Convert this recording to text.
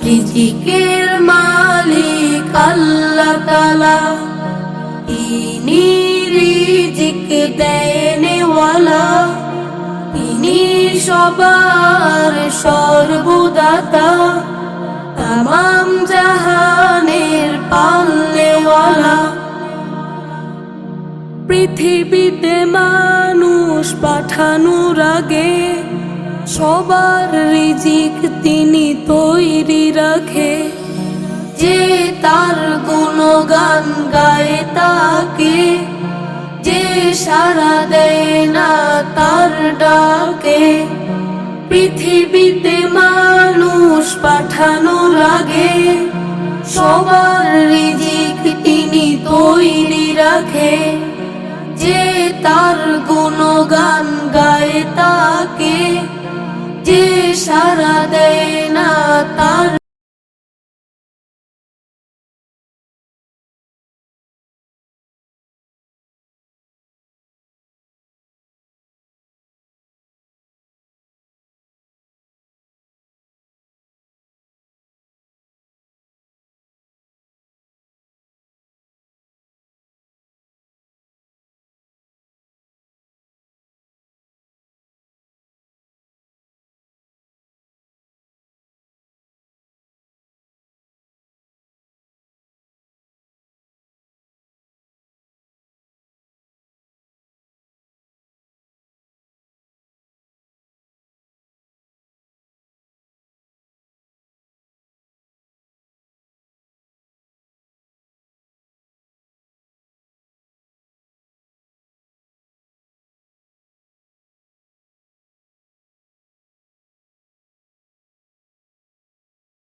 রিজিকের মালিক আল্লাহ তাআলা, তিনি রিজিক দেনেওয়ালা, তিনি সবার সর্বদাতা, তামাম জাহানের পালনেওয়ালা। পৃথিবীতে মানুষ পাঠানোর আগে সবার রিজিক তিনি তৈরি রাখে। যে তার গুণগান গায় তাকে, যে সাড়া দেয় না তার ডাকে। পৃথিবীতে মানুষ পাঠানোর আগে সবার রিজিক তিনি তৈরি রাখে। যে তার গুণগান গায় তাকে, যে সাড়া দেয় না তার